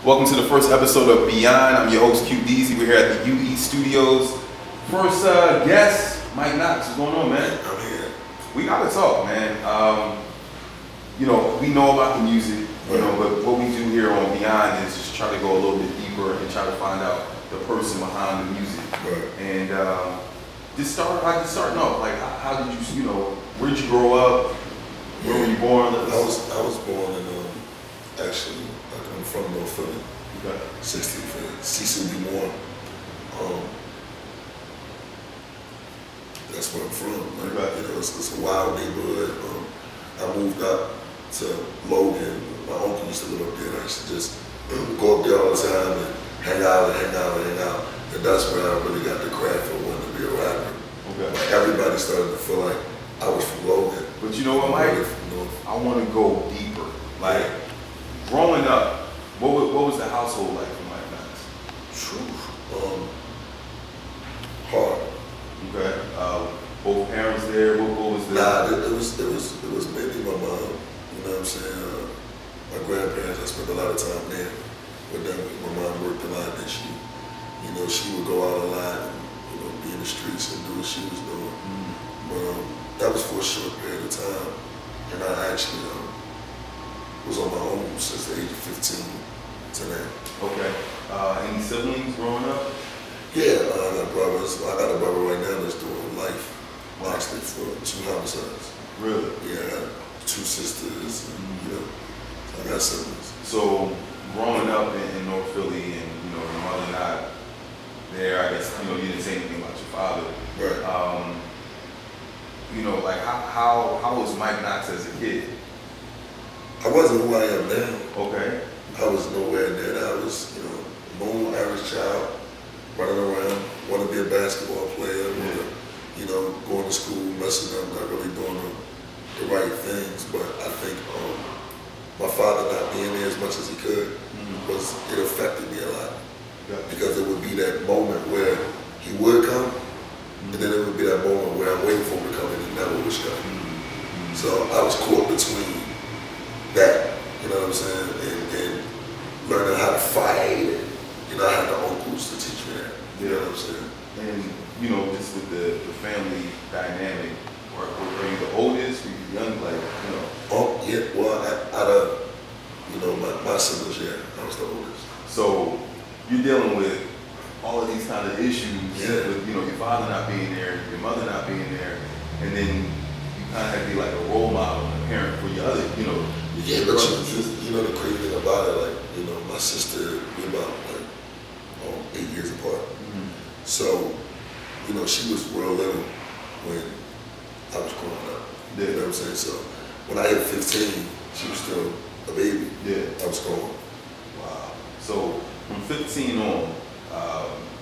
Welcome to the first episode of Beyond. I'm your host, Q Deezy. We're here at the UE Studios. First guest, Mike Knox. What's going on, man? I'm here. We gotta talk, man. You know, we know about the music, you know, but what we do here on Beyond is just try to go a little bit deeper and try to find out the person behind the music. Right. And starting off, like, how did you, where did you grow up? Where were you born? I was born in actually, I'm from North Philly. Okay. 65th, Cecil B. Moore. That's where I'm from. Like, okay. You know, it's a wild neighborhood. I moved up to Logan. My uncle used to live up there. And I used to just go up there all the time and hang out. And that's where I really got the craft for wanting to be a rapper. Okay. Like, everybody started to feel like I was from Logan. But you know what, Mike? I want to go deeper. Like, growing up, what was the household like for Mike Knox? True. Hard. Okay. Both parents there. What was the? Nah, it was mainly my mom. You know what I'm saying? My grandparents. I spent a lot of time there with them. My mom worked a lot, and she would go out a lot and be in the streets and do what she was doing. But that was for a short period of time, and I actually was on my own since the age of 15 to now. Okay. Any siblings growing up? Yeah, I got brothers. I got a brother right now that's doing life. Actually, for 2 homicides. Really? Yeah, I got 2 sisters, and, so I got siblings. So, growing up in North Philly and, your mother not there, I guess, you didn't say anything about your father. Right. Like, how was Mike Knox as a kid? I wasn't who I am now. Okay. I was nowhere near that. I was, normal average child, running around, want to be a basketball player, going to school, messing up, not really doing the right things. But I think my father not being there as much as he could, it affected me a lot. Yeah. Because it would be that moment where he would come, and then it would be that moment where I'm waiting for him to come and he never was coming. So I was caught between that, you know what I'm saying, and learning how to fight, and I had the uncles to teach me that, you know what I'm saying. And, just with the family dynamic, were you the oldest, were you young, like, Oh, yeah, well, out of, my siblings, yeah, I was the oldest. So, you're dealing with all of these kind of issues, yeah. With, your father not being there, your mother not being there, and then you kind of have to be like a role model and a parent for your other, Yeah, but the crazy thing about it, like, my sister, we about, 8 years apart. So, she was real little when I was growing up. Yeah. You know what I'm saying? So, when I hit 15, she was still a baby. Yeah. I was growing. Wow. So, from 15 on,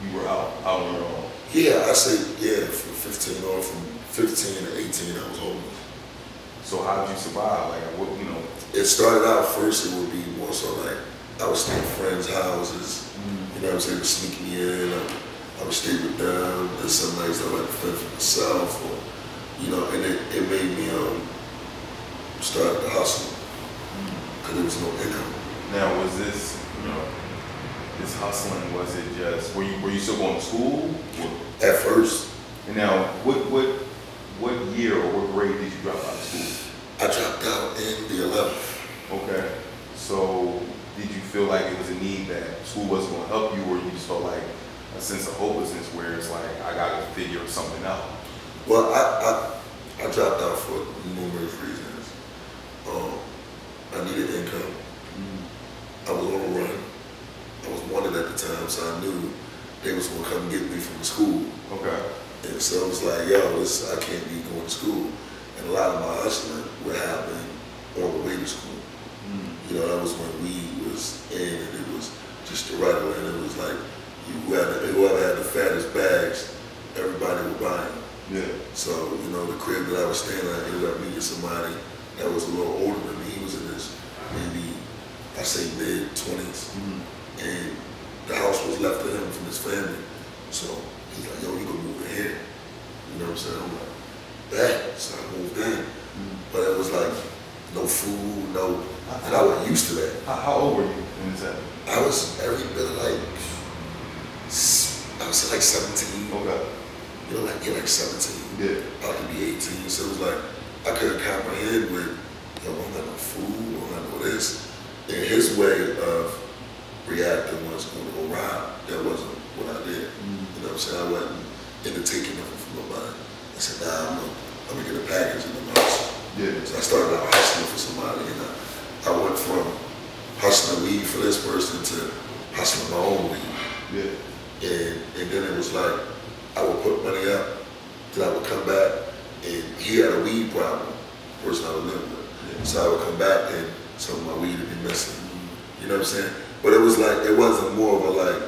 you were out on your own? Yeah, I say, from 15 on, from 15 to 18, I was homeless. So how did you survive? Like, what, It started out first, it would be more so like, I would stay at friends' houses, you know what I'm saying, to sneak me in, I would stay with them, and some nights I would fend for myself, or, and it made me start to hustle, because there was no income. Now, was this, this hustling, was it just, were you still going to school? At first. And now, what year or what grade did you drop out of school? I dropped out in the 11th. Okay. So, did you feel like it was a need that school wasn't going to help you, or you just felt like a sense of hopelessness where it's like, I got to figure something out? Well, I dropped out for numerous reasons. I needed income. I was on a run. I was wanted at the time, so I knew they was going to come get me from the school. Okay. And so it was like, yo, I can't be going to school. And a lot of my hustling would happen on the way to school. That was when weed was in, and it was just the right way. And it was like, whoever had the fattest bags, everybody would buy them. Yeah. So, the crib that I was staying at, I ended up meeting somebody that was a little older than me. He was in his, maybe, I say mid-20s. And the house was left to him from his family. So he's like, yo, you can move in here. You know what I'm saying? I'm like, that. So I moved in. But it was like, no food, no And I was used to that. How old were you when this happened? I was every bit of like, I was like 17. Okay. You know, like, you're like 17. Yeah. About to be 18. So it was like, I couldn't comprehend with, yo, I don't got no food, I don't got no this. And his way of reacting was going to go rob. That wasn't what I did. You know what I'm saying? I wasn't into taking nothing from nobody. I said, nah, I'm gonna get a package in the house. Yeah. So I started out hustling for somebody, and I went from hustling weed for this person to hustling my own weed. Yeah. And then it was like, I would put money up, then I would come back, and he had a weed problem, the person I was living with. Yeah. So I would come back and some of my weed would be missing. You know what I'm saying? But it was like, it wasn't more of a like,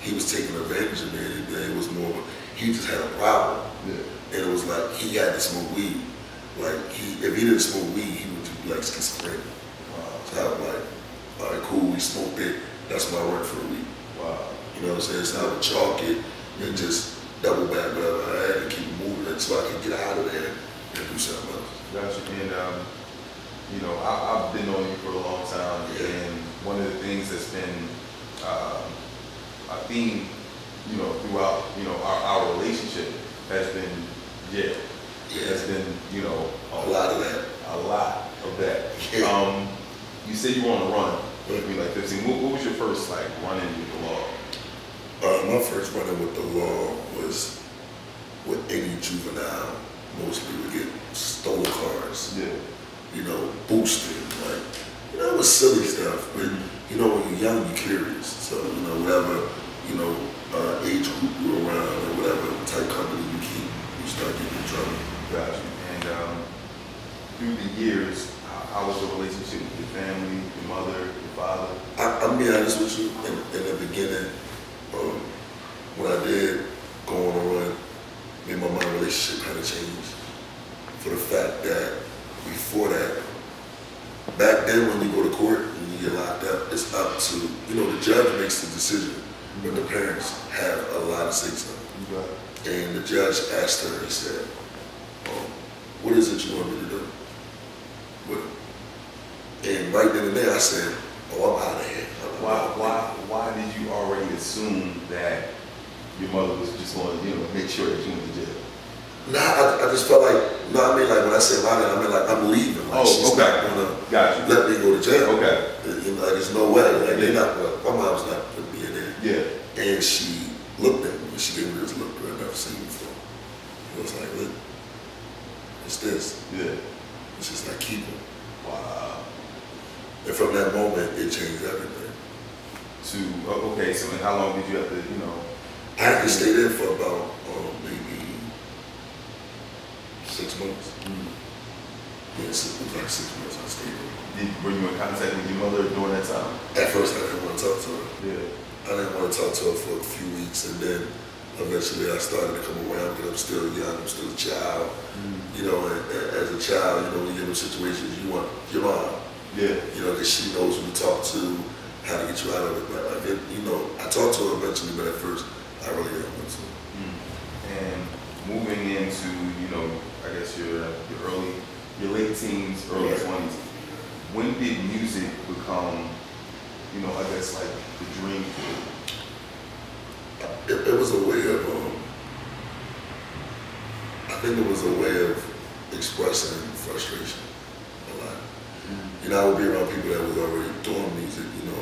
he was taking advantage of me or anything. It was more of a, he just had a problem. Yeah. And it was like, he had to smoke weed. Like, if he didn't smoke weed, he would just be like schizophrenic. Wow. So I was like, all right, cool, we smoked it. That's my work for the week. Wow. You know what I'm saying? So I would chalk it and just double back whatever I had and keep moving it so I could get out of there and do something else. Gotcha. And, you know, I've been knowing you for a long time, and one of the things that's been a theme, you know, throughout, you know, our relationship has been jail. Yeah. Has been, you know, a lot of that. A lot of that. Yeah. You said you were on the run. I mean, like 15. What was your first like run-in with the law? My first run-in with the law was with any juvenile. Mostly would get stolen cars. Yeah. You know, boosted, like, you know, it was silly stuff. But you know, when you're young, you're curious. So you know, whatever, you know, age group you're around or whatever type company you keep, you start getting in trouble. Gotcha. And through the years, how was the relationship with your family, your mother, your father? I'm being honest with you. In the beginning, when I did go on a run, me and my mom relationship kind of changed for the fact that before that, back then when you go to court and you get locked up, it's up to, you know, the judge makes the decision, but the parents have a lot of say so. And the judge asked her, he said, what is it you want me to do? And right then and there I said, oh, I'm out of here. Why did you already assume that your mother was just going to, you know, make sure that you went to jail? Nah, I just felt like, no, I mean, like when I say out of here, I mean like I'm leaving. Like she's not gonna let me go to jail. Okay. You know, like there's no way. Like they're not, my mom's not putting me in there. Yeah. And she looked at me. She gave me this look that I've never seen before. It was like, look, it's this. Yeah. It's just like keep it. Wow. And from that moment, it changed everything. Okay, so how long did you have to, you know? I had to stay there for about maybe 6 months. Yes, it was like 6 months I stayed there. Were you in contact with your mother during that time? At first, I didn't want to talk to her. Yeah. I didn't want to talk to her for a few weeks, and then eventually I started to come around because I'm still young, I'm still a child. You know, and as a child, you know, when you're in those situations, you want your mom. Yeah. You know, because she knows who to talk to, how to get you out of it. But like, you know, I talked to her eventually, but at first, I really didn't want to. And moving into, you know, I guess your late teens, early 20s, when did music become, you know, I guess like the dream for you? It was a way of, I think it was a way of expressing frustration a lot. You know, I would be around people that was already doing music, you know.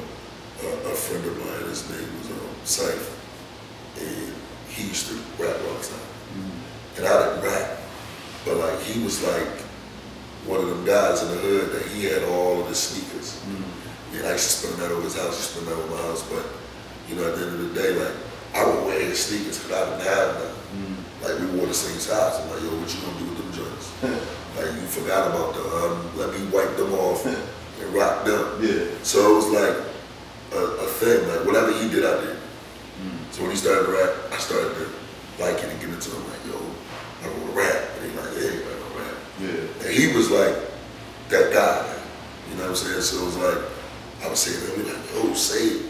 A friend of mine, his name was Cypher, and he used to rap all the time. And I didn't rap, but like he was like one of them guys in the hood that he had all of the sneakers. And I used to spend that over his house, he spent that over my house, but you know, at the end of the day, like I would wear his sneakers because I didn't have them. Like we wore the same size. I'm like, yo, what you gonna do with them joints? Like you forgot about them, let me wipe them off and rock them. Yeah. So it was like a thing, like whatever he did, I did. So when he started to rap, I started to like it and give it to him, like, yo, I want to rap. And he's like, yeah, I want to rap. Yeah. And he was like that guy, man. You know what I'm saying? So it was like, I would say to him, like, yo, say it.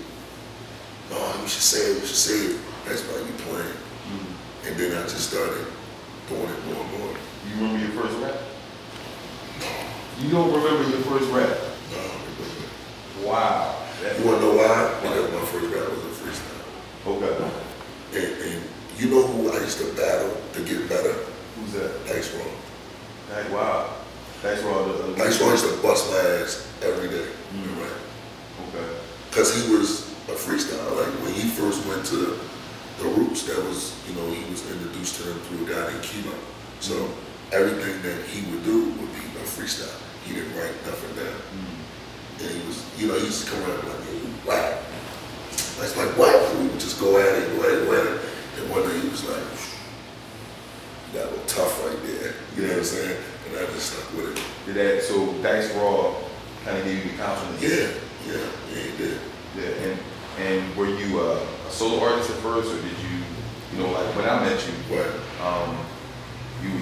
No, you should say it, you should say it. That's why you playing. And then I just started doing it more and more. You remember your first rap? No. You don't remember your first rap? No. Wow. You wanna know why? Because my first rap was a freestyle. Okay. And you know who I used to battle to get better? Who's that? Dice Raw. Wow. Dice Raw. Dice Raw used to bust my ass every day. Right? Okay. Because he was a freestyle. Like when he first went to the Roots, that was, you know, he was introduced to them through a guy named Kilo. So everything that he would do would be a freestyle. He didn't write nothing down. And he was, you know, he used to come around like, hey, whack. I was like, what? We would just go at it, go at it, go at it. And one day he was like, you got a little tough right there. You know what I'm saying? And I just stuck with it. Did that, so Dice Raw kind of gave you the confidence? Yeah, he did. Yeah, and were you a solo artist at first, or did you know, like when I met you,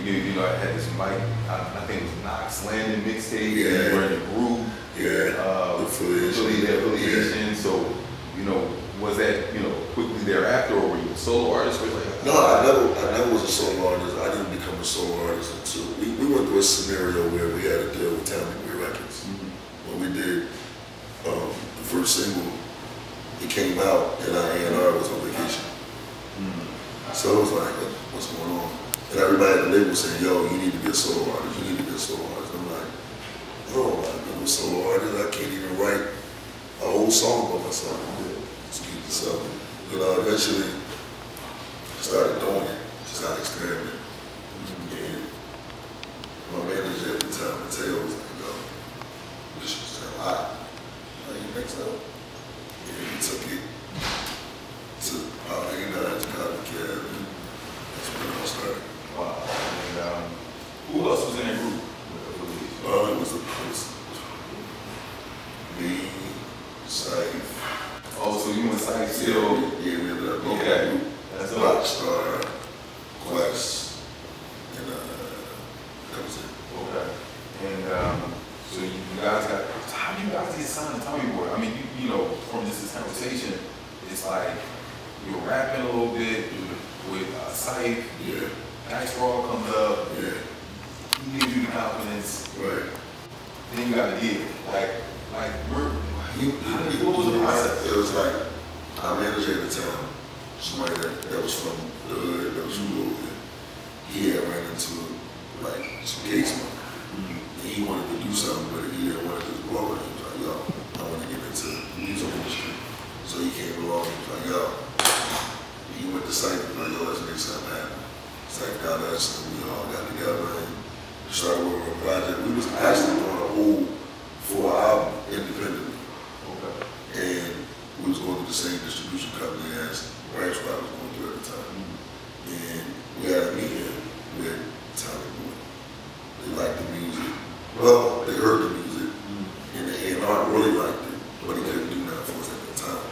you know, I had this mic, I think it was Knox Landing mixtape, you were in the group, the affiliation. So, you know, was that, you know, quickly thereafter, or were you a solo artist? No, I never was a solo artist. I didn't become a solo artist until we went through a scenario where we had to deal with Town Degree Records. When we did the first single, it came out and our A&R was on vacation. So it was like, what's going on? And everybody at the label saying, yo, you need to be a solo artist, you need to be a solo artist. And I'm like, oh, I'm a solo artist, I can't even write a whole song by myself. So, you know, eventually I started doing it, just out experimenting. And my manager at the time, Mateo, was like, yo, this was a lot. Like, you think so? And he took it to about 89 to Copycat, and that's when it all started. Wow. And who else was in that group? It was the Prince. Me, Saif. Oh, so you and Saif still? Yeah, we ended up being Okay. a group. That's Rockstar, Quest, and that was it. Okay. And so you guys got, how do you guys get signed to Tommy Boy? I mean, you know, from this conversation, it's like you're rapping a little bit with Saif. Yeah. Dice Raw comes up. Yeah. He gives you the confidence. Right. Then you got to get it. Like, what was the process? It was like our manager at the time, somebody that was from the hood, that was from Louisville. He had ran into like some case money. And he wanted to do something, but he didn't want to just blow it. He was like, yo, I want to get into the music industry. So he came along and was like, yo, he went to Saif and was like, yo, let's make something happen. Saif got us and we all got together and started working on a project. We was actually doing a whole 4 album independently. Okay. And we was going through the same distribution company as Ranch Rock was going through at the time. And we had a meeting with Tommy Boy. They liked the music. Well, they heard the music. And the A&R really liked it, but he couldn't do nothing for us at that time.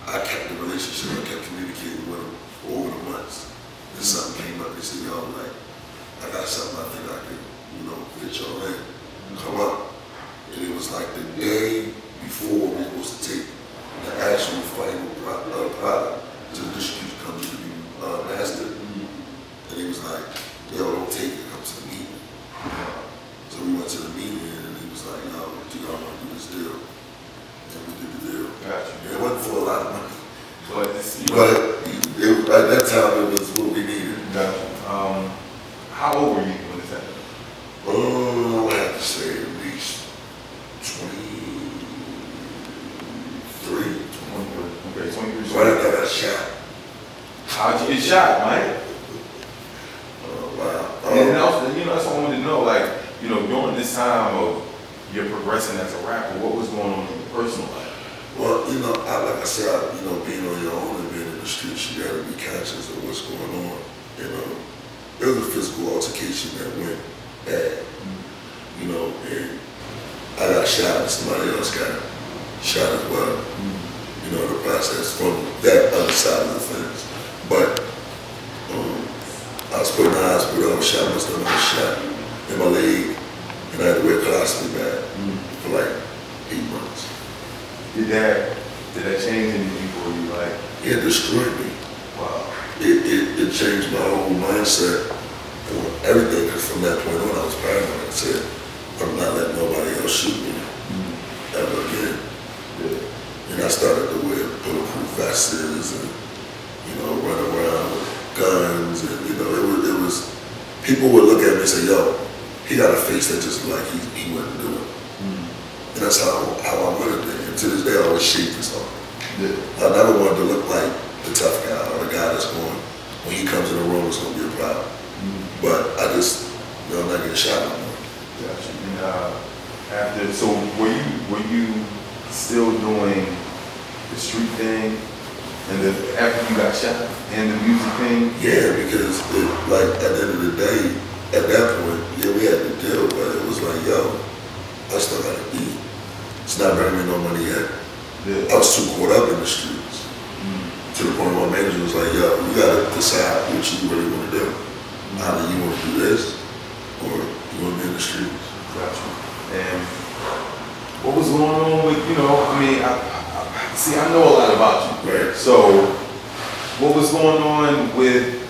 I kept the relationship, I kept communicating with him over the months. Then something came up, they said, yo, like, I got something I think I could, you know, fit y'all in. Come up. And it was like the day before we were supposed to take the actual final product to the distribution company to be mastered. And he was like, yo, don't take it, come to the meeting. So we went to the meeting and he was like, yo, do y'all want to do this deal? And we did the deal. Gotcha. And it wasn't for a lot of money. But At that time, it was what we needed. Gotcha. How old were you when this happened? I have to say at least 23. Okay, 23. Right after I got shot. How'd you get shot, man? Wow. And also, you know, that's what I wanted to know. Like, you know, during this time of your progressing as a rapper, what was going on in your personal life? Well, you know, like I said, you know, being on your own and being in the streets, you gotta be conscious of what's going on. You know, there was a physical altercation that went bad. You know, and I got shot and somebody else got shot as well. You know, the process from that other side of the fence. But I was put in the hospital, I was shot, my stomach was shot in my leg, and I had to wear a colostomy bag for like 8 months. Did that change anything for you? Like, It destroyed me. wow. It changed my whole mindset on everything, because from that point on I was paranoid. I said, I'm not letting nobody else shoot me ever again. vests and, you know, run around with guns and, you know, it was people would look at me and say, yo, he got a face that just like he wouldn't do it. And that's how I wanted it. And to this day I always shape this on. Yeah. I never wanted to look like the tough guy or the guy that's going, when he comes in the room, it's going to be a problem. But I just, you know, I'm not getting shot no more. Gotcha. And after, so were you still doing the street thing, and then after you got shot, and the music thing? Yeah, because like at the end of the day, at that point, yeah, we had to deal, but it was like, yo, I still got to eat. It's not bringing me no money yet. Yeah. I was too caught up in the streets. To the point where my manager was like, yo, you got to decide what you really want to do. Either you want to do this, or you want to be in the streets. Gotcha. And what was going on with, you know, I mean, I know a lot about you. Right. So, what was going on with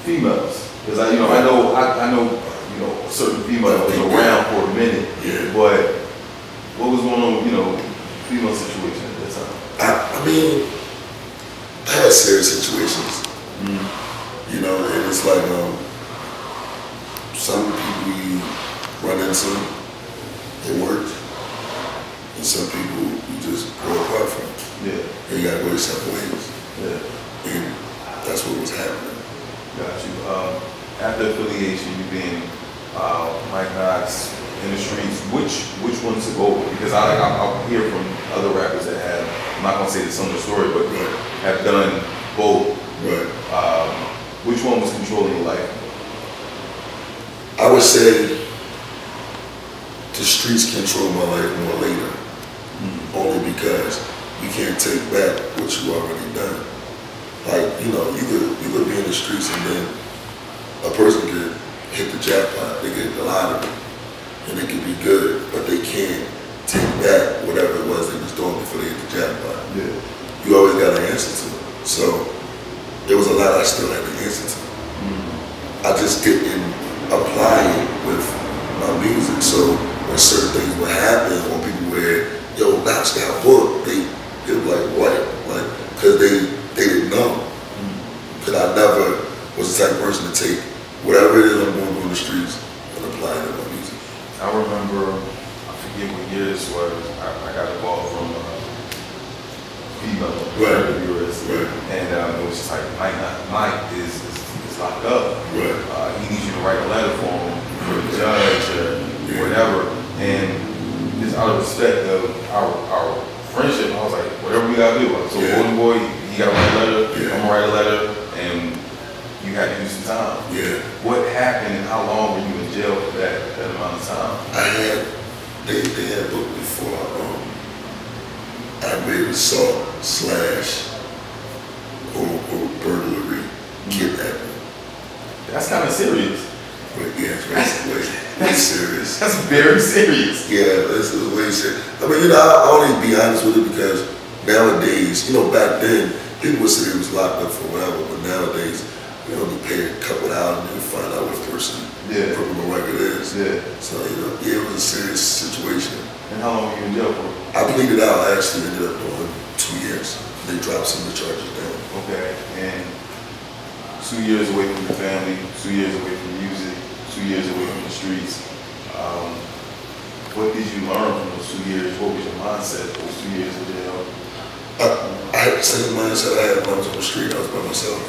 females? Because I know, you know, a certain female was around for a minute. Yeah. But what was going on, you know, female situation at that time? I mean, I had serious situations. You know, and it's like some people you run into, it worked, and some people you just grow apart from. Yeah. And you gotta go your separate ways. Yeah. And that's what was happening. Got you. After affiliation, you being Mike Knox in the streets, which ones to go with? Because I'll hear from other rappers that have, I'm not gonna say the similar story, but have done both. Right. Which one was controlling your life? I would say the streets control my life more later. Only because you can't take back what you already done. Like, you know, you could be in the streets and then a person could hit the jackpot, they get the lottery, and they could be good, but they can't take back whatever it was they was doing before they hit the jackpot. Yeah. You always got an answer to it. So there was a lot I still had to answer to. I just didn't apply it with my music. So when certain things would happen, or people were, yo, Knox got booked, they were like, what? Like, because they didn't know. Because I never was the type of person to take whatever it is I'm going to do in the streets and apply it to my music. I remember, I forget what year this was, I got a call from female interviewers, and it was just like, Mike is locked up. Right. He needs you to write a letter for him, for the judge or whatever. And just out of respect of our friendship, I was like, whatever we gotta do. So Golden Boy, you gotta write a letter, I'm gonna write a letter, and you had to do some time. Yeah. What happened and how long were you in jail for that amount of time? They had booked me for aggravated assault / quote unquote burglary, kidnapping. That's kind of serious. But yeah, it's way serious. That's very serious. Yeah, this is way serious. I mean, you know, I only be honest with it because nowadays, you know, back then, people would say it was locked up for whatever, but nowadays, you know, you pay a couple hours and you find out what person criminal record is. Yeah. So, you know, yeah, it was a serious situation. And how long were you in jail for? I pleaded out. I actually ended up doing 2 years. They dropped some of the charges down. Okay, and 2 years away from your family, 2 years away from music, 2 years away from the streets. What did you learn from those 2 years? What was your mindset those 2 years in jail? I had the same mindset I had when I was on the street. I was by myself.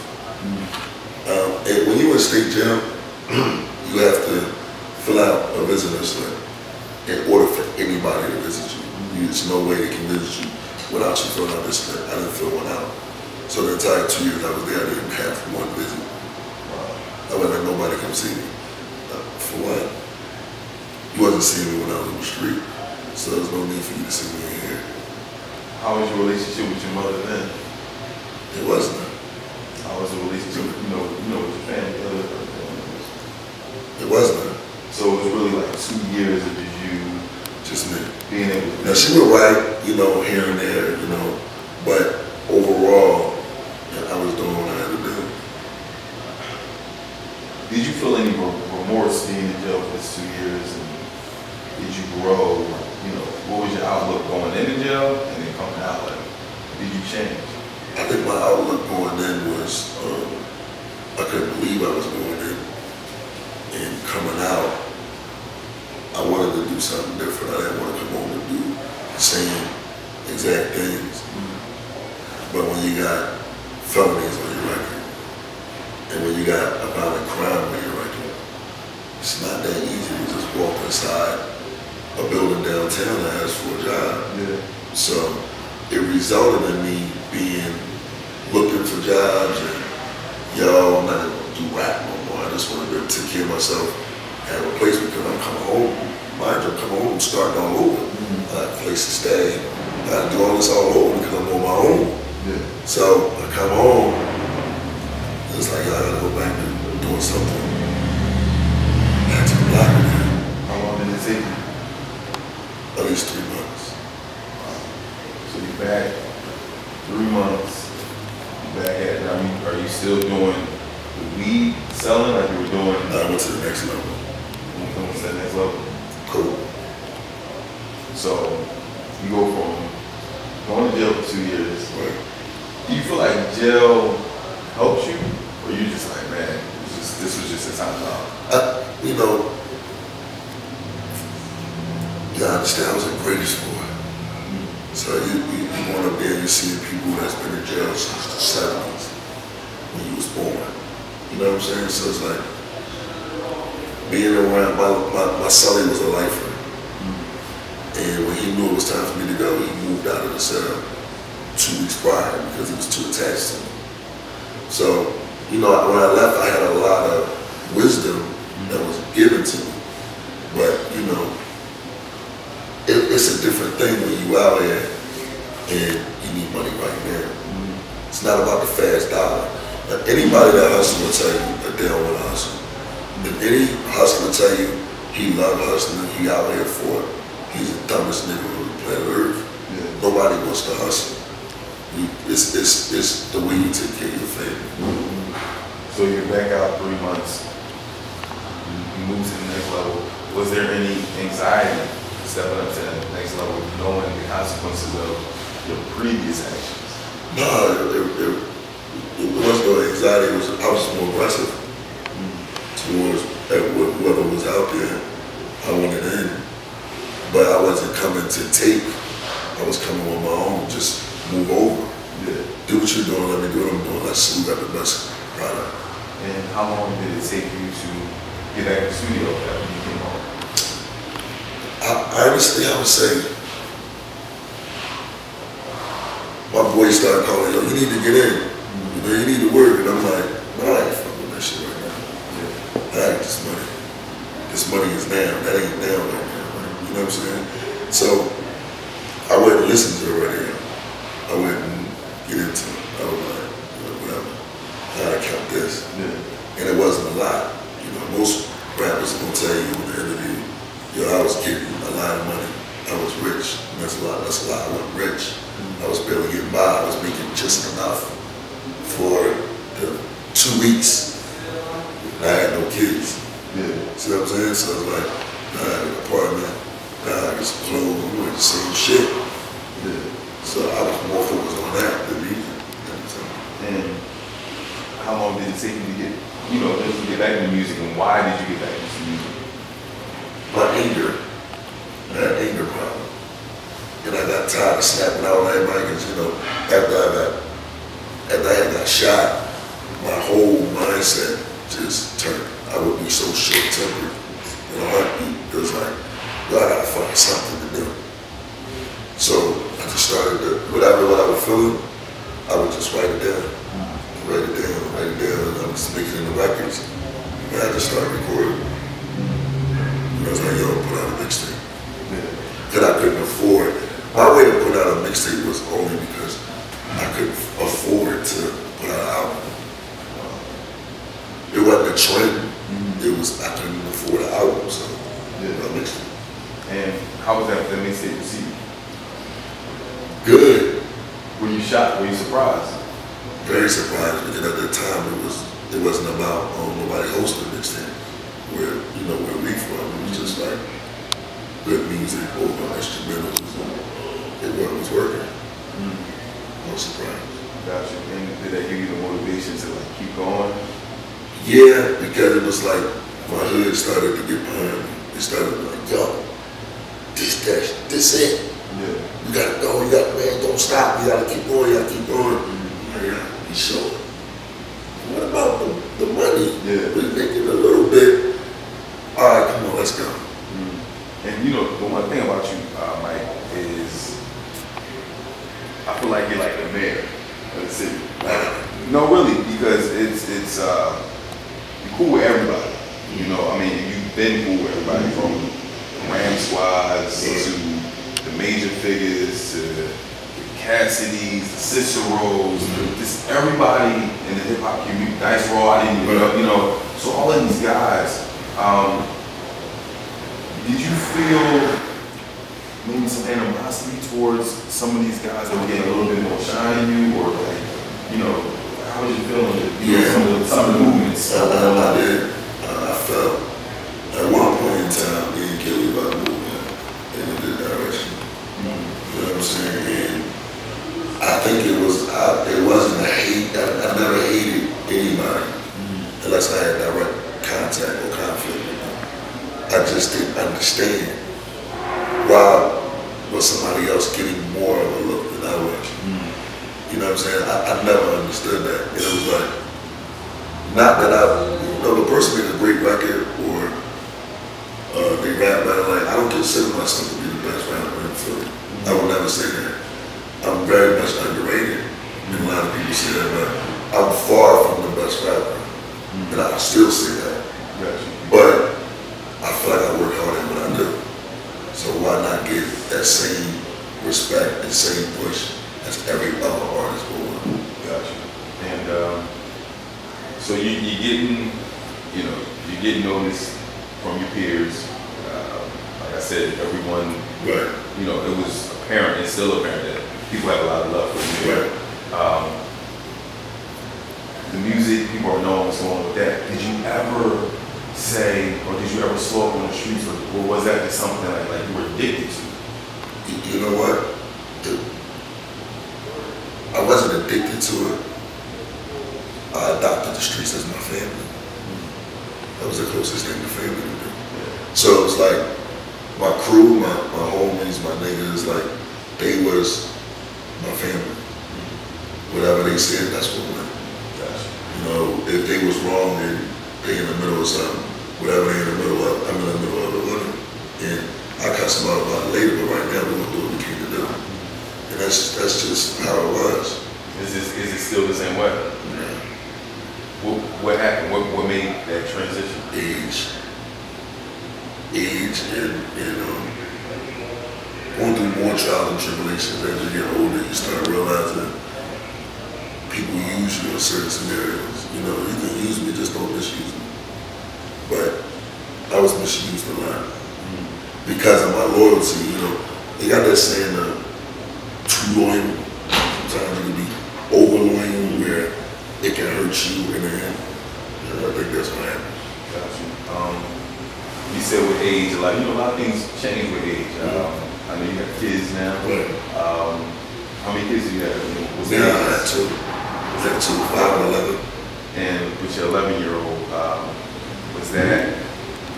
And when you're in state jail, you have to fill out a visitor slip in order for anybody to visit you. There's no way they can visit you without you filling out this slip. I didn't fill one out. So the entire 2 years I was there, I didn't have one visit. I wouldn't let nobody come see me. For what? You wasn't seeing me when I was on the street, so there's no need for you to see me in here. How was your relationship with your mother then? It wasn't. How was the relationship with, with your family? It wasn't. So it was really like 2 years of just me being able to. Now she would write, here and there, but overall, I was doing what I had to do. Did you feel any remorse being in jail for 2 years? And did you grow? What was your outlook going into jail and then coming out? Like, did you change? I think my outlook going in was, I couldn't believe I was going in. And coming out, I wanted to do something different. I didn't want to come home and do the same exact things. But when you got felonies on your record, and when you got a violent crime on your record, it's not that easy to just walk inside a building downtown and ask for a job. Yeah. So it resulted in me looking for jobs and, yo, I'm not gonna do rap no more. I just want to take care of myself, have a place because I'm coming home. Mind you, I'm coming home, starting all over. I got a place to stay. I got to do all this all over because I'm on my own. Yeah. So I come home, it's like, I gotta go back to doing something. Back to the block again. How long did it take you? At least 3 months. So you're back 3 months. You back at it. I mean, are you still doing the weed selling like you were doing? I went to the next level. What's that next level? Cool. So you go from going to jail for 2 years. Right. Do you feel like jail helps you, or you just like, man, this was just a time out? You know, you gotta understand, I was in grade school. So you going up there and you see people that's been in jail since the 70s when you was born. You know what I'm saying? So it's like being around, my son was a lifer. And when he knew it was time for me to go, he moved out of the cell 2 weeks prior because he was too attached to me. So, you know, when I left, I had a lot of wisdom that was given to me. But, you know, it's a different thing when you out here and you need money right now. It's not about the fast dollar. Anybody that hustles will tell you that they don't want to hustle. If any hustler tell you he love hustling, he out here for it, he's the dumbest nigga on the planet Earth. Yeah. Nobody wants to hustle. It's the way you take care of your family. So you're back out 3 months. You move to the next level. Was there any anxiety stepping up to the next level, knowing the consequences of your previous actions? No, it wasn't no anxiety. I was more aggressive towards whoever was out there. I wanted in, but I wasn't coming to take. I was coming on my own. Just move over. Yeah. Do what you're doing. Let me do what I'm doing. Let's see who got the best product. And how long did it take you to get back in the studio after you came home? Honestly, I would say my boys started calling, yo, you need to get in. You know, you need to work. And I'm like, man, I ain't fucking with that shit right now. Yeah. I got this money. This money is down. That ain't down right now. You know what I'm saying? So I wouldn't listen to the radio. I wouldn't get into it. I was like, whatever. I gotta count this. Yeah. And it wasn't a lot. You know, most rappers are gonna tell you in the interview, yo, I was getting a lot of money. I was rich. And that's a lot. That's a lot. I wasn't rich. I was barely getting by. I was making just enough for the 2 weeks. I had no kids. Yeah. See what I'm saying? So I was like, I had an apartment. I got some clothes. We were the same shit. Yeah. So I was more focused on that than music. And how long did it take you to get, to get back into music, and why did you get back into music? My anger. I had an anger problem. And I got tired of snapping out on everybody because, after I had got shot, my whole mindset just turned. I would be so short-tempered in a heartbeat. It was like, yo, I gotta find something to do. So I just started to, what I was feeling, I would just write it down. Write it down, and I was making it in the records. And I just started recording. And I was like, yo, put out a mixtape. Because I couldn't afford. My way to put out a mixtape was only because I couldn't afford to put out an album. It wasn't a trend. It was, I couldn't afford an album, so I mixed it. And how was that mixtape received? Good. Were you shocked? Were you surprised? Very surprised, because at that time it wasn't about nobody hosting mixtape. Where we from, it was just like good music over instrumentals. It was working. no surprise. Gotcha. And did that give you the motivation to like keep going? Yeah, because it was like my hood started to get behind me. It started like, yo, this it. Yeah. You gotta go, man, don't stop. You gotta keep going, you gotta keep going. Yeah, you sure? What about the money? Yeah. We're making a little bit. All right, come on, let's go. And you know, the one thing about you, Mike, is I feel like you're like the mayor of the city. No, really, because it's you're cool with everybody. You know, I mean, you've been cool with everybody from Ram squads to the major figures to the Cassidys, the Ciceros, just everybody in the hip hop community. Dice Raw, I didn't even know, you know. So all of these guys. Did you feel maybe some animosity towards some of these guys that were getting a little bit more shine than you, or like, you know, how was you feeling? Some of the movements. I did. I felt at one point in time me and Kelly about moving in a good direction. You know what I'm saying? And I think it wasn't a hate. I never hated anybody unless I had direct contact or conflict with them. I just didn't understand why was somebody else getting more of a look than I was. You know what I'm saying? I never understood that. It was like, not that the person made a great record or they rap better. Like, I don't consider myself to be the best rapper in Philly. I will never say that. I'm very much underrated, and a lot of people say that, but I'm far from the best rapper, and I still say that. But I feel like I work hard at what I do. So why not get that same respect and same push as every other artist will? Gotcha. And so you're getting noticed from your peers. Like I said, everyone, right. You know, it was apparent, it's still apparent that people have a lot of love for you. Right. The music, people are knowing what's going on with that. Did you ever say, or did you ever slow up on the streets, or was that just something like you were addicted to? You know what? I wasn't addicted to it. I adopted the streets as my family. That was the closest thing to family to me. So it was like my crew, my homies, my niggas, like they was my family. Whatever they said, that's what went. You know, if they was wrong and they in the middle of something, whatever they in the middle of, I'm in the middle of it with them. And I cuss them out about it later, but right now we're gonna do what we came to do. And that's just how it was. Is it still the same way? Yeah. What happened? What made that transition? Age and going through more trials and tribulations as you get older, you start realizing people use you in certain scenarios. You know, you can use me, just don't misuse me. But I was misused a lot because of my loyalty. You know, they got that saying, too loyal. Sometimes you can be over loyal where it can hurt you in the end. And I think that's what happened. Gotcha. You said with age, a lot of things change with age. I know you have kids now. Right. How many kids do you have? I had two. I had two, 5 and 11. And with your 11-year-old, was that,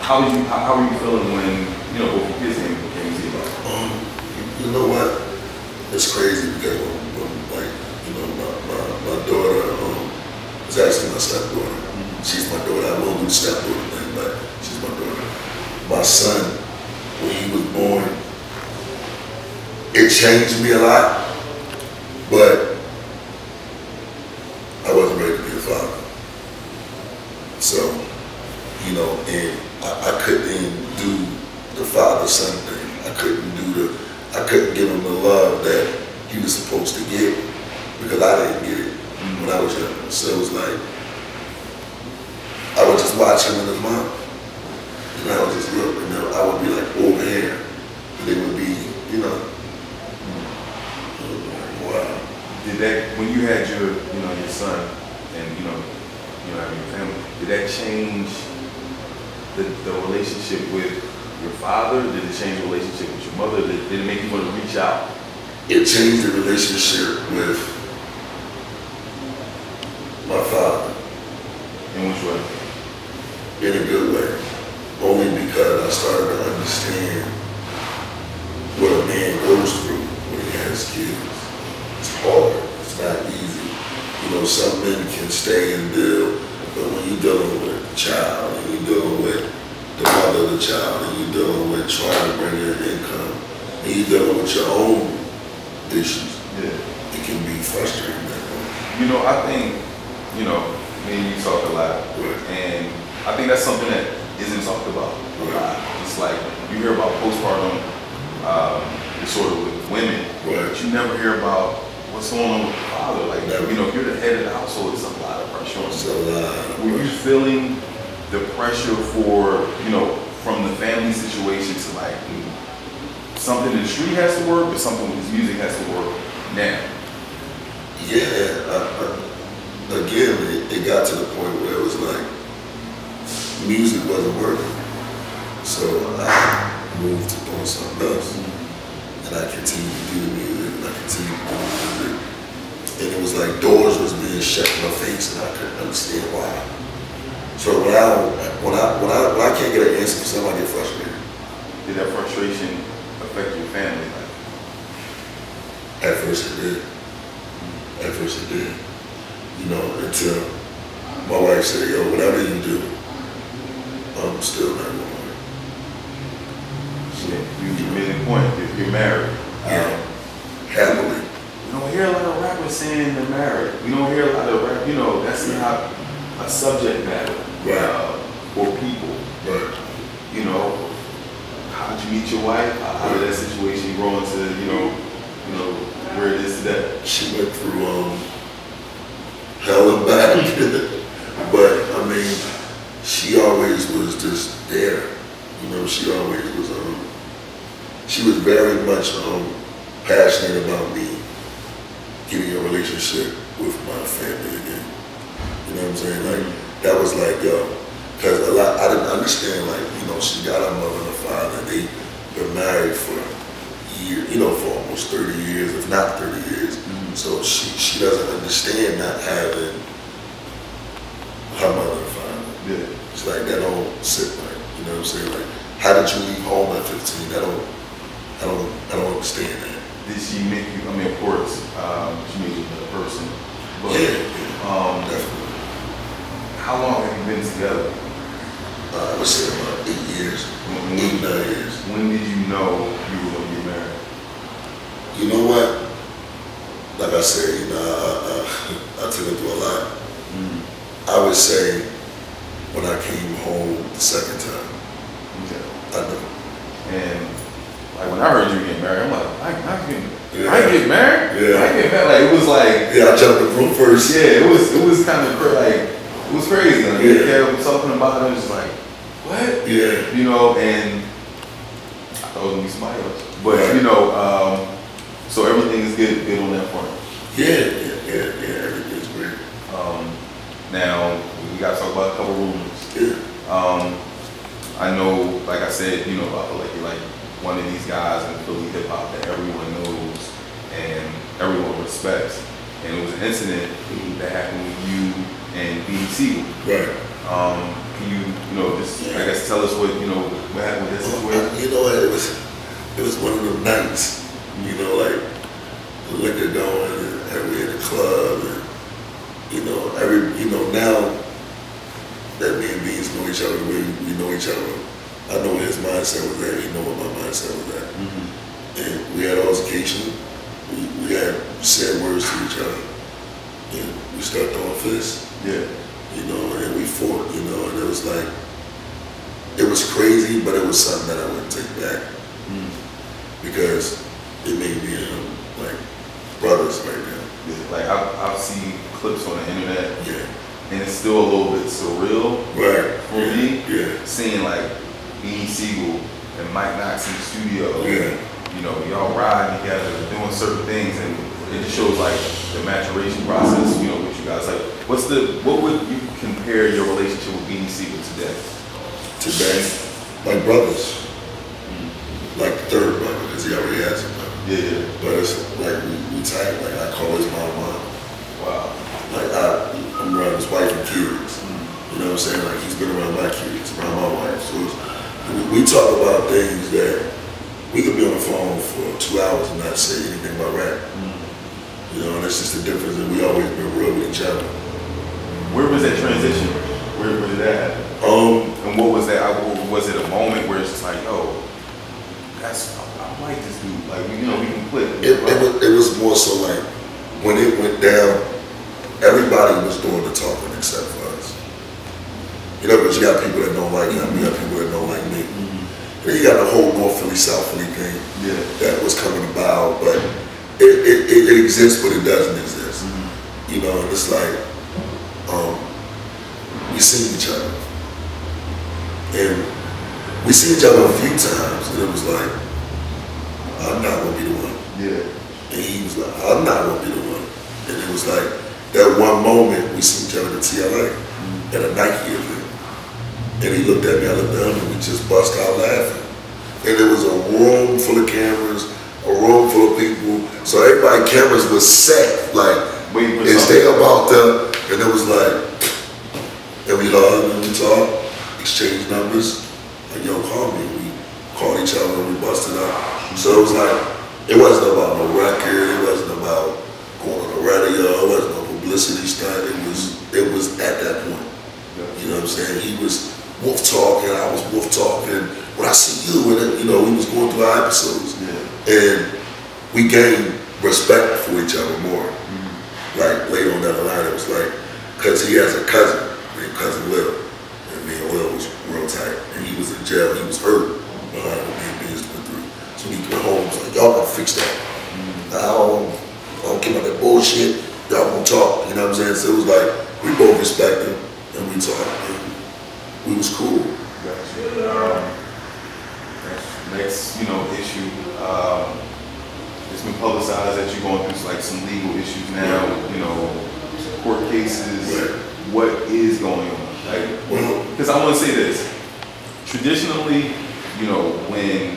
how were you feeling when, you know, both your kids became zero? You know what? It's crazy because when like, you know, my daughter is actually my stepdaughter. She's my daughter. I won't do the stepdaughter thing, but she's my daughter. My son, when he was born, it changed me a lot, but I wasn't ready to be a father. So, you know, and I couldn't even do the father-son thing. I couldn't give him the love that he was supposed to get because I didn't get it when I was young. So it was like, I would just watch him and his mom. And I would just look, and I would be like over here. And they would be, you know, wow. Did that, when you had your son and, having your family, did that change the relationship with your father? Did it change the relationship with your mother? Did it make you want to reach out? It changed the relationship with issues. Yeah. It can be frustrating. You know, I think, you know, me and you talk a lot, Right. and I think that's something that isn't talked about a lot. It's like you hear about postpartum disorder with women, Right. but you never hear about what's going on with the father. Like, Never. you know, if you're the head of the household, it's a lot of pressure on It's you. a lot. Were you feeling the pressure for, you know, from the family situation to like something in the street has to work, or something with his music has to work now? Yeah, again, it got to the point where it was like music wasn't working. So I moved to doing something else. And I continued to do the music, and I continued to do the music. And it was like doors was being shut in my face, and I couldn't understand why. So when I can't get an answer for something, I get frustrated. Did that frustration affect your family? Like, At first it did. At first it did. You know, until my wife said, yo, whatever you do, I'm still not going to work. you made a point. You're married. Happily. You don't hear a lot of rappers saying they're married. You don't hear a lot of rap. You know, that's not a subject matter for people. Right. You know, how did you meet your wife? How did that situation grow into you know where it is today? She went through hell and back, but I mean, she always was just there. You know, she always was. She was very much passionate about me getting a relationship with my family again. You know what I'm saying? Like that was like, because I didn't understand. Like, you know, she got her mother and her father. They've been married for years, you know, for almost 30 years, if not 30 years. So she doesn't understand not having her mother and father. Yeah. It's like that don't sit right. You know what I'm saying? Like, how did you leave home at 15? I don't understand that. Did she make you? I mean, of course, she made you a better person. But Definitely. how long have you been together? I would say about 8 years, 8, 9 years. When did you know you were going to get married? You know what? Like I said, you know, I took it through a lot. I would say when I came home the second time. Okay. I know. And like when I heard you get married, I'm like, I get married? Yeah. I get married. Like it was like, yeah, I jumped the room first. yeah, it was kind of like, it was crazy. Like, yeah, was talking about it, it was like, what? Yeah. You know, and I thought it was gonna be somebody else. But Right. you know, so everything is good on that front. Yeah, everything's great. Now we gotta talk about a couple rumors. Yeah. I know, like I said, you know, I feel like you're like one of these guys in Philly hip hop that everyone knows and everyone respects. And it was an incident that happened with you and BDC. Right. Can you know, just I guess tell us what happened with this situation? You know, it was one of them nights. You know, like the liquor going and we in the club and you know now that me and Beans know each other the way we know each other. I know what his mindset was at, he know what my mindset was at. And we had altercation, we had said words to each other. And we started throwing fists. Yeah. You know, and we fought, you know, and it was like, it was crazy, but it was something that I wouldn't take back. Because it made me like brothers right now. Yeah. Like I've seen clips on the internet. Yeah. And it's still a little bit surreal for me. Yeah. Seeing like Beanie Siegel and Mike Knox in the studio. Yeah. You know, y'all riding together, doing certain things, and it just shows like the maturation process, you know, with you guys. Like, what would you compare your relationship with Beanie Siegel today? Today, like brothers. Like the third brother, because he already has a brother. Yeah. But it's like we tight, like I call his mom. Wow. Like I'm around his wife and kids. You know what I'm saying? Like he's been around my kids, around my wife. So we talk about things that we could be on the phone for 2 hours and not say anything about rap. You know, and that's just the difference. And we always been real with each other. Where was that transition? Where did that happen? And what was that? Was it a moment where it's just like, yo, I like this dude. Like, you know, we can click. It more so like when it went down, everybody was doing the talking except for us. You know, because you got people that don't like him, you got people that don't like me. And then you got the whole North Philly, South Philly thing that was coming about, but it exists, but it doesn't exist. You know, and it's like, we seen each other. And we seen each other a few times, and it was like, I'm not gonna be the one. And he was like, I'm not gonna be the one. And it was like, that one moment we seen each other at TLA at a Nike event. And he looked at me, I looked at him, and we just bust out laughing. And there was a room full of cameras, a room full of people. So everybody, cameras was set, like, is they about to, and it was like, and we hugged and we talked, exchanged numbers, like, yo, call me. We called each other and we busted up. So it was like, it wasn't about no record, it wasn't about going on the radio, it wasn't no publicity stuff, it was at that point. You know what I'm saying? He was wolf talking, I was wolf talking. When I see you, and you know, we was going through our episodes, and we gained respect for each other more. Like later on down the line, it was like, cause he has a cousin named Cousin Lil, and me and Lil was real tight, and he was in jail, he was hurt behind what me and Biz went through. So he went home, was like, y'all gotta fix that. I don't care about that bullshit, y'all gonna talk, you know what I'm saying? So it was like, we both respect him, and we talked, and we was cool. Next, issue. It's been publicized that you're going through like some legal issues now. Court cases. What is going on? Because I want to say this. Traditionally, when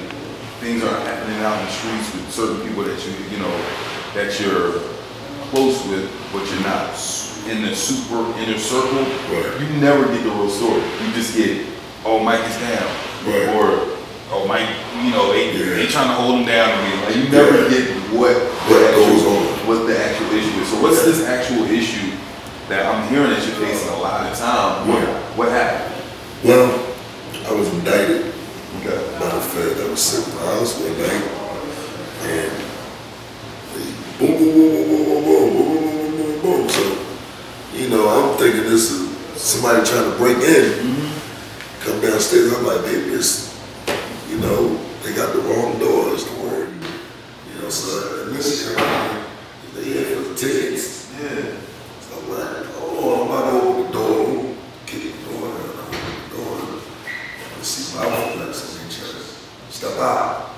things are happening out in the streets with certain people that that you're close with, but you're not in the super inner circle, you never get the real story. You just get, oh, Mike is down, or oh, Mike, they trying to hold him down again. Like, you never get what goes on, what the actual issue is. So what's this actual issue that I'm hearing that you're facing a lot of time? What happened? Well, I was indicted by the Fed that was sitting in the house one night, and boom, boom, boom, boom, boom, boom, boom, boom, boom, boom. So, I'm thinking this is somebody trying to break in. Come downstairs, I'm like, baby, it's, they got the wrong door, is the word. So initially, they here for the tickets. So I'm like, oh, I'm about to open the door, kick the door, and I open the door. I see my complex in each other. Step out.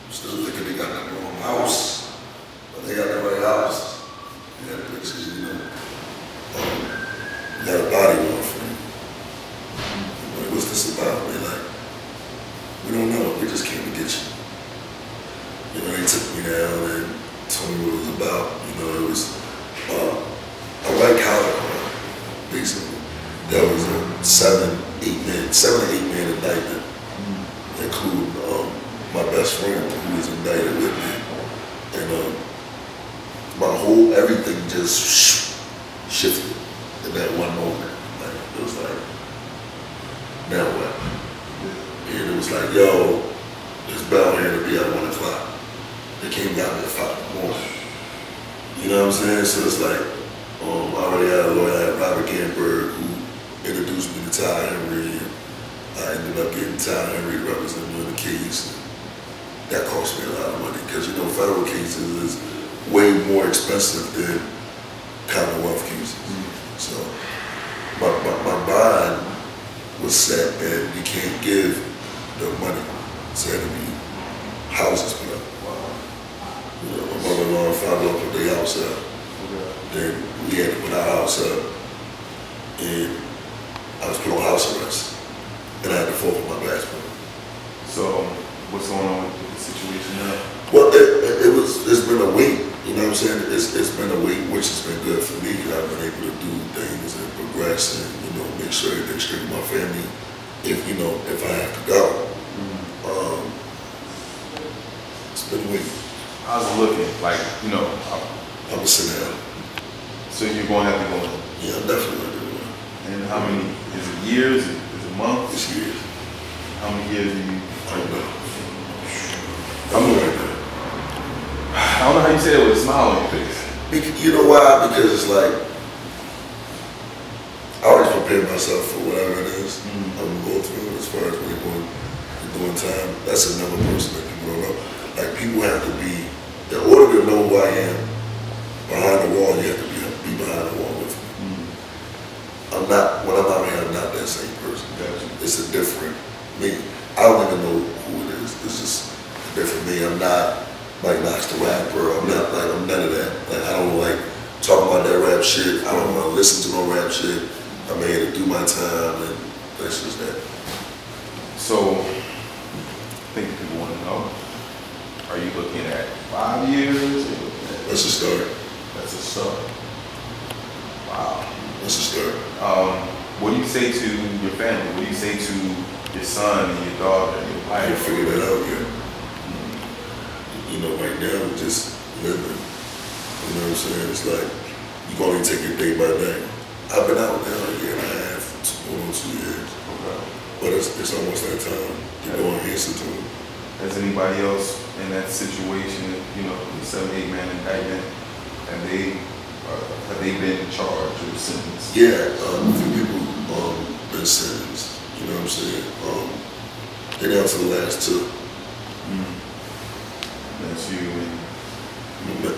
I'm still thinking they got the wrong house, but they got the right house. They got pictures, we got a body warrant for me. Like, what's this about? They're like, we don't know, we just came to get you. They took me down and told me what it was about. It was a white collar crime, basically. That was a 7 or 8 man indictment, including my best friend who was indicted with me. And everything just shifted in that one moment. Like, it was like, now what? And it was like, yo, it's bound here to be at 1 o'clock. They came down at 5 in the morning. You know what I'm saying? So it's like, I already had a lawyer, I had Robert Gamberg, who introduced me to Ty Henry. And I ended up getting Ty Henry to represent me in the case. That cost me a lot of money because, federal cases is way more expensive than Commonwealth cases. So my bond was set, and you can't give the money. So it had to be houses put up. My mother-in-law and father-in-law put their house up. Then we had to put our house up, and I was put on house arrest, and I had to forfeit my passport. So what's going on with the situation now? Well, it's been a week. You know what I'm saying? It's been a week, which has been good for me. I've been able to do things and progress, and make sure everything's straight with my family. If I have to go, it's been a week. How's it looking? Like, I'm gonna sit down. So you're going to have to go in? Yeah, I'm definitely gonna do it. And how many? Is it years? Is it months? It's years. How many years do you? I don't know. I'm right now. don't know how you say it with a smile on your face. You know why? Because it's like, I always prepare myself for whatever it is I'm going to go through as far as when you're doing time. That's another person that people don't know. Like, people have to be, in order to know who I am behind the wall, you have to be behind the wall with me. I'm not, when I'm out here, I'm not that same person. Gotcha. It's a different me. I don't even know who it is. It's just a different me. I'm not like Knox the rapper. I'm not like, I'm none of that. Like, I don't like talking about that rap shit. I don't want to listen to no rap shit. I'm here to do my time, and that's just that. So, I think people want to know, are you looking at 5 years? That's a start. That's a start. Wow. That's a start. What do you say to your family? What do you say to your son and your daughter and your wife? I didn't figure that out yet. You know, right now we're just living. You know what I'm saying? It's like, you can only take it day by day. I've been out now a year and a half, going on 2 years. Okay. But it's almost that time to go and answer to it. Has anybody else in that situation, you know, the 7-8 man indictment, and have they been charged or sentenced? Yeah, a few people been sentenced. You know what I'm saying? They're down to the last two. That's you and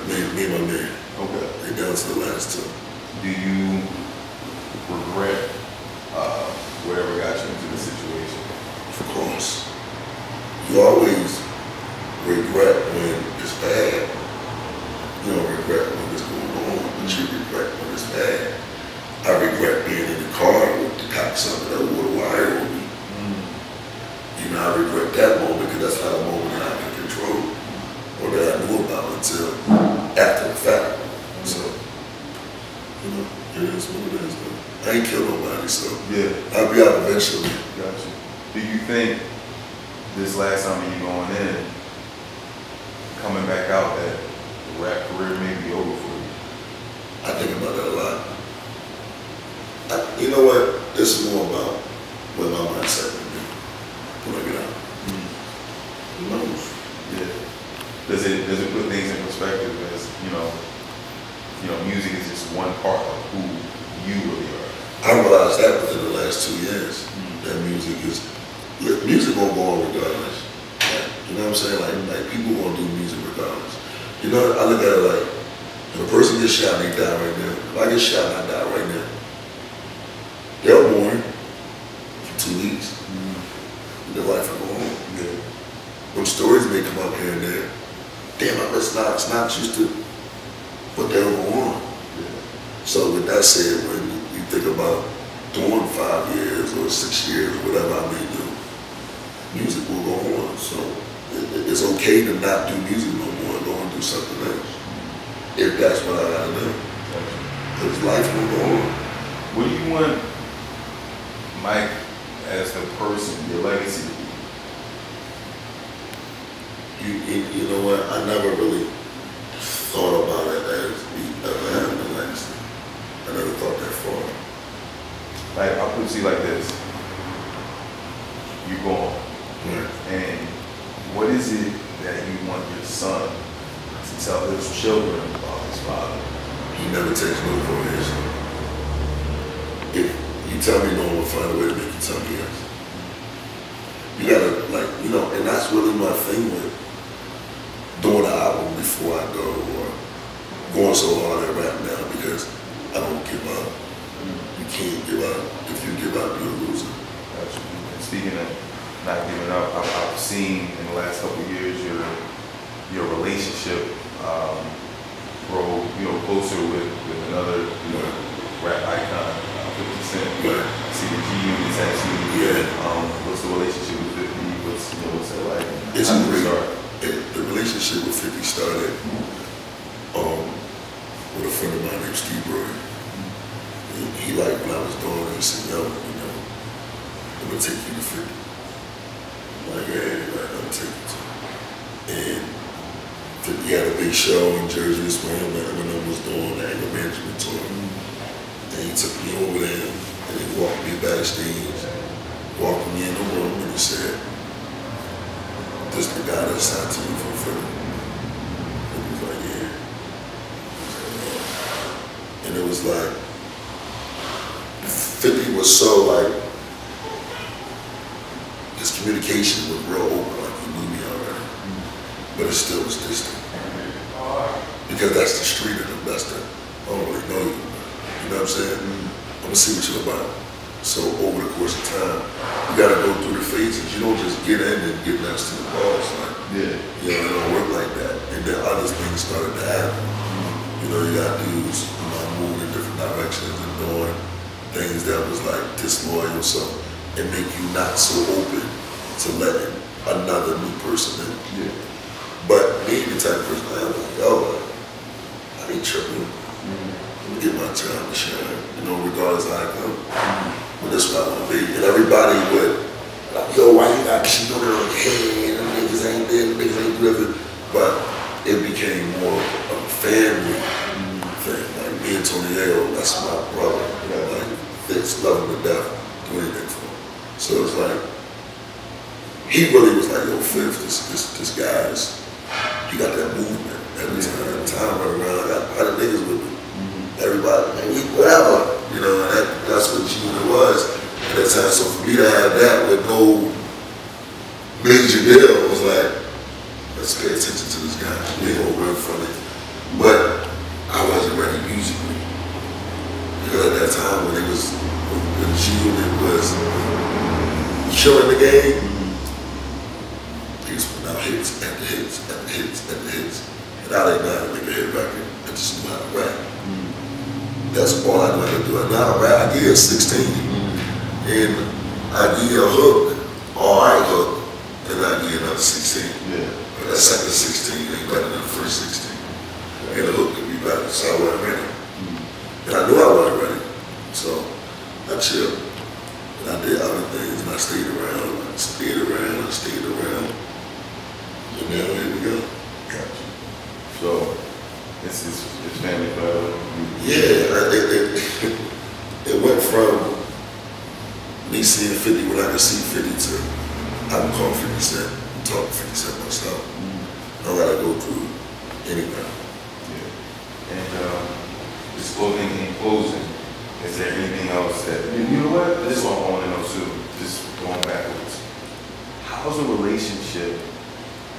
Me and my man. okay. They're down to the last two. Do you regret whatever got you into the situation? Of course. You always regret when it's bad. You don't regret when it's going on, but you regret when it's bad. I regret being in the car with the cocksucker that would wire on me. You know, I regret that moment because that's not a moment that I can control or that I knew about until after the fact. So, you know, it is what it is, though. I ain't killed nobody, so Yeah. I'll be out eventually. Gotcha. Do you think this last time you going in, coming back out, that the rap career may be over for you? I think about that a lot. You know what? This is more about what my mindset would be when I get out. Who knows? Yeah. Does it put things in perspective as, you know, music is just one part of who you really are? I realized that within the last 2 years. That music gonna go on regardless. Like, you know what I'm saying? Like people gonna do music regardless. You know, I look at it like, if a person gets shot and they die right now, if I get shot and I die right now, they'll mourn for 2 weeks. Their life will go on. Yeah. When stories may come up here and there, damn, I miss Knox. Knox used to put that on. So with that said, when you think about doing 5 years or 6 years, whatever I may do, music will go on. So it's okay to not do music no more and go and do something else. If that's what I gotta do. Because life will go on. What do you want Mike as the person, your legacy to be? You know what? I never really thought about it as me ever having a legacy. I never thought that far. Like, I'll put it like this. You're gone. Yeah. And what is it that you want your son to tell his children about his father? He never takes no for an answer. If you tell me no, I'm gonna find a way to make you tell me yes. You gotta, like, you know, and that's really my thing with doing an album before I go or going so hard at rap now because I don't give up. You can't give up. If you give up, you're a loser. Gotcha. And speaking of not giving up, I've seen in the last couple of years your relationship grow, closer with another, rap icon, 50 Cent. Right. I see the G Unit tattoo. Yeah. What's the relationship with 50? What's that like? It's How did it great. start? The relationship with 50 started with a friend of mine named Steve Brody. He liked when I was doing it, he said, yo, I'm gonna take you to 50. I'm like, yeah, I'm gonna take you to. And 50 had a big show in Jersey this morning that Eminem was doing the anger management tour. And he took me over there and he walked me backstage, walked me in the room and he said, this the guy that signed to you for Philly. And he was like, was like, 50 was so like, his communication was real open, like he knew me already, but it still was distant. Because that's the street of them, that's the, I don't really know you, you know what I'm saying? I'm gonna see what you're about. So over the course of time, you gotta go through the phases. You don't just get in and get next to the boss, like, you know, it don't work like that. And then other things started to happen. You know, you got dudes, you know, moving in different directions and doing things that was like disloyal, so it make you not so open to letting another new person in. But me, the type of person I am, like, yo, I ain't tripping. Let me get my time to shine, you know, regardless of how I come. But that's what I want to be. And everybody would, like, yo, why you got cheating on her? Hey, them niggas ain't there, them niggas ain't driven. But it became more of a family thing. Like me and Tony Ayo, that's my brother. Like, it's love him to death, do anything for him. So it's like, he really was like, yo, Fifth, this guy's, he got that movement every time. Time run around, I got other niggas with me. Everybody, man, whatever, you know, and that's what G-Unit was at that time. So for me to have that with no major deal, it was like, let's pay attention to this guy. We ain't gonna run from it. But I wasn't ready musically. Because at that time when G-Unit was killing the game, he was putting out hits after hits after hits after hits. And I didn't know how to make a hit record. I just knew how to rap. That's all I know how to do. And now I give you a 16, and I give you a hook, all right hook, and I give you another 16. But that second 16 ain't better than the first 16. And the hook could be better, so I wasn't ready. And I knew I wasn't ready. So I chilled. And I did other things, and I stayed around, I stayed around. And now here we go. Gotcha. So it's family forever. Yeah, it went from me seeing 50 when I could see 50 to I can call 50 Cent, talk to 50 Cent myself. I don't gotta go through anything. And just in closing, is there anything else that, you know what, this is what I want to know too, just going backwards. How's the relationship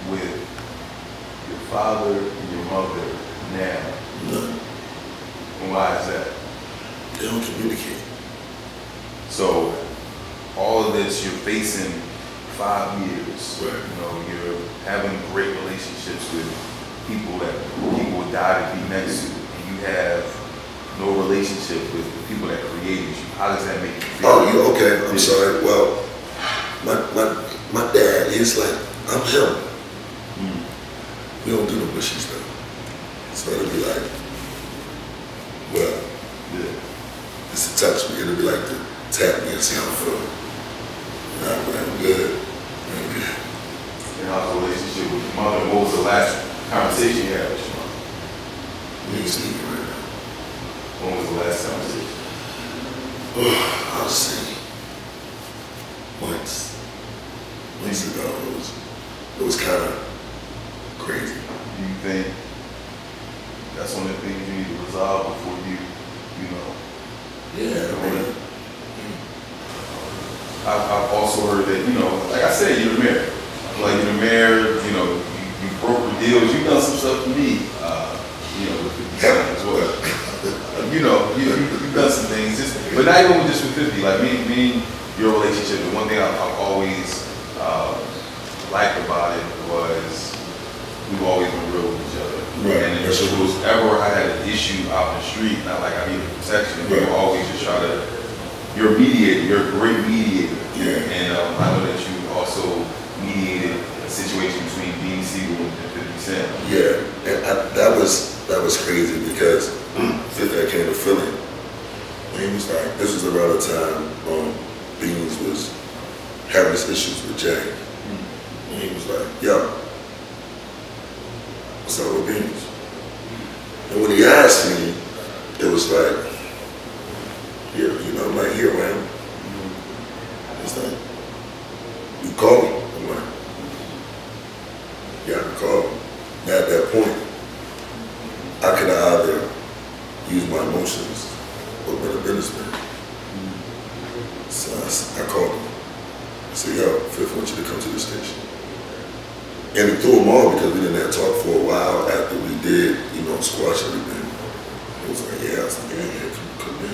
with your father and your mother now? None. And why is that? They don't communicate. So all of this, you're facing 5 years. Right. You know, you're having great relationships with people that people would die to be next to, and you have no relationship with the people that created you. How does that make you feel? Oh, you okay? I'm sorry. Well, my dad is like, I'm him. We don't do no bushy stuff. So it'll be like, well, just to touch me, it'll be like to tap me and see how I feel. And I'm good. And how's the relationship with your mother? What was the last conversation you had with your mother? We ain't speaking right now. When was the last conversation? I'll say months ago. It was kind of crazy. Do you think that's one of the things you need to resolve before you know? Yeah, I mean, I've also heard that, you know, like I said, you're the mayor. Like you're the mayor, you know, you broker deals, you've done some stuff for me, you know, with 50 Cent as well. You know, you've done some things, but not even just with 50. Like me and your relationship, the one thing I've always liked about it was we've always been real with each other. Right. And if it was ever I had an issue out in the street, not like I needed protection, we would always just try to, you're a mediator, you're a great mediator. Yeah. And I know that you also mediated a situation between Beanie Siegel and 50 Cent. Yeah, and that was crazy because 50 came to Philly. And he was like, this was around the time Beans was having his issues with Jay. And he was like, yo, what's up with Beans? And when he asked me, it was like, yeah, you know, I'm like, here, man. It's like, you call me? I'm like, yeah, I can call him. And at that point, I could either use my emotions of being a businessman. So I called him. I said, yo, Fifth, I want you to come to the station. And it threw him off because we didn't have talk for a while after we did, squash everything. He was like, yeah. I was like, yeah, come in.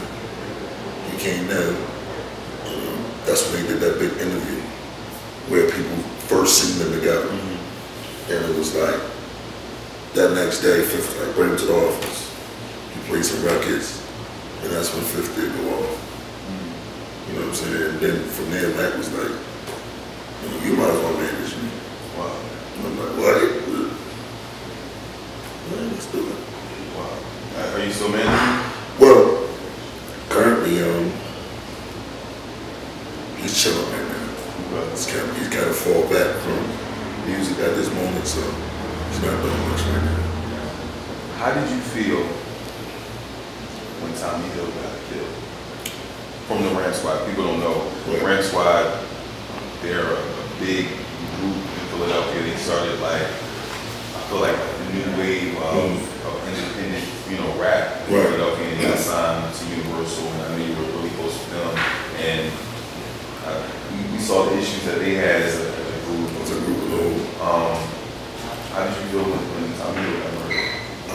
He came down. That's when they did that big interview where people first seen them together. And it was like, that next day, Fifth was like, bring him to the office. He played some records, and that's when Fifth did go off. You know what I'm saying? And then from there, Mac was like, you might as well manage me. Wow. And I'm like, what? Man, let's do it. Wow. Are you still managing? Well, currently, he's chilling right now. He's kind of fall back from music at this moment, so he's not doing much right now. How did you feel when Tommy Hill got killed? From the Ram Squad, people don't know. Right. Ram Squad, they're a big group in Philadelphia. They started I feel like a new wave of independent, rap in Philadelphia, and they got signed to Universal, and I know you were really close to them. And we saw the issues that they had as a group. How did you feel when Tommy Hill got murdered? I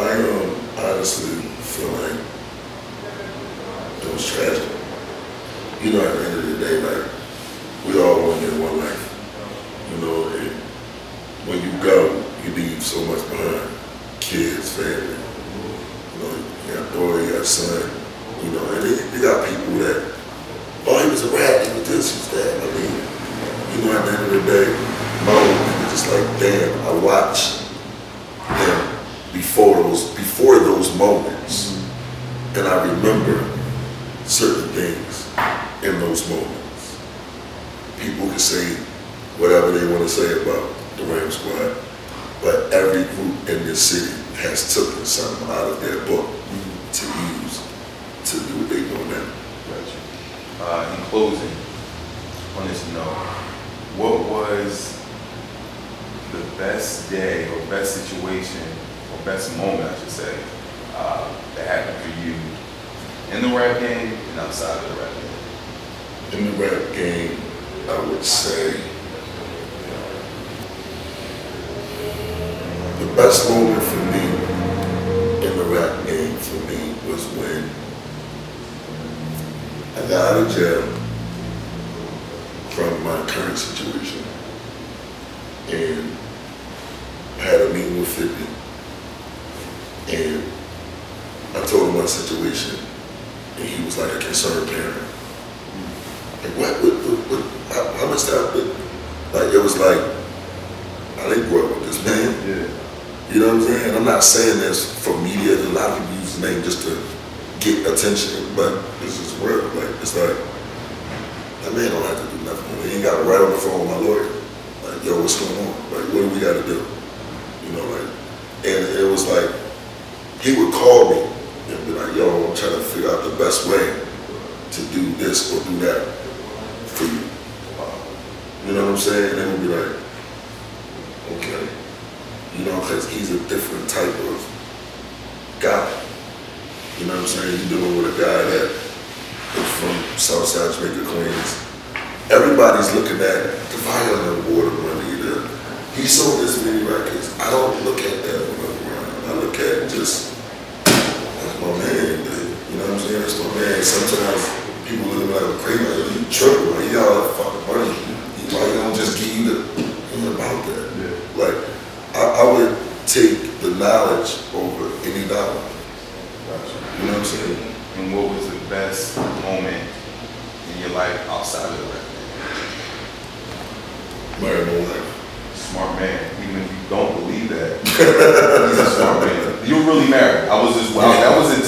honestly feel like it was tragic. At the end of the day, we all only get one life. And when you go, you leave so much behind. Kids, family. You got daughter, you got son. And you got people that, oh, he was a rat, he was this, he was that. At the end of the day, my own people just like, damn, I watched them before those moments. And I remember certain things in those moments. People can say whatever they want to say about the Ram Squad, but every group in this city has taken something out of their book to use to do what they do now. Gotcha. In closing, on this note, what was the best day or best situation or best moment, I should say, that happened for you in the rap game and outside of the rap game? In the rap game, I would say the best moment for me in the rap game for me was when I got out of jail from my current situation and I had a meeting with 50 and I told him my situation and he was like a concerned parent. Like, how much that, it was like, I didn't grow up with this man. Yeah. You know what I'm saying? I'm not saying this for media. A lot of people use his name just to get attention, but this is real. It's like, that man don't have to do nothing. He ain't got to write on the phone with my lawyer. Yo, what's going on? What do we got to do? And it was like, he would call me and be like, yo, I'm trying to figure out the best way to do this or do that for you. You know what I'm saying? And it would be like, okay. Because he's a different type of guy. You know what I'm saying? You're dealing with a guy that is from Southside Jamaica, Queens. Everybody's looking at the violin award money. He sold this many records. I don't look at that when I'm around. I look at just, that's my man. You know what I'm saying? That's my man. Sometimes people look at me like, crazy, you tripping, he got all that fucking money. He don't just give you about that. Yeah. I would take the knowledge over any dollar. Gotcha. You know what I'm saying? And what was the best moment in your life outside of the rap game? Married my wife. Smart man, even if you don't believe that, he's a smart man. You're really married. That was a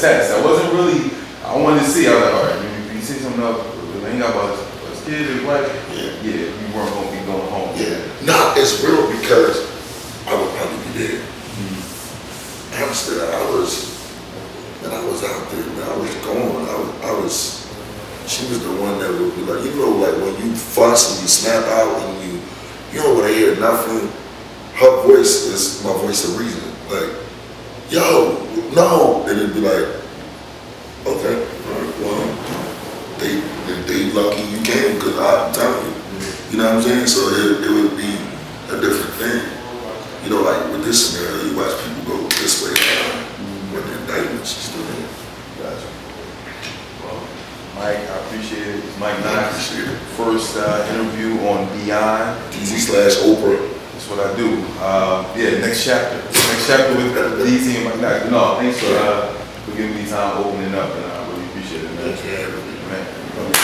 test. That wasn't really, I wanted to see. I was like, all right, if you see something else, ain't got about his kids, his wife, yeah, you weren't going to be going home. Yeah, no, it's real because I would probably be there. Honestly, I was out there, man. I was going. She was the one that would be like, when you fuss and you snap out and you don't want to hear nothing, her voice is my voice of reason. Like, yo, no. And it'd be like, beyond. Deezy/Oprah. That's what I do. Yeah, next chapter. Next chapter with Deezy and Knox. No, thanks for giving me time opening up, and I really appreciate it, man. Thanks for having me. Man.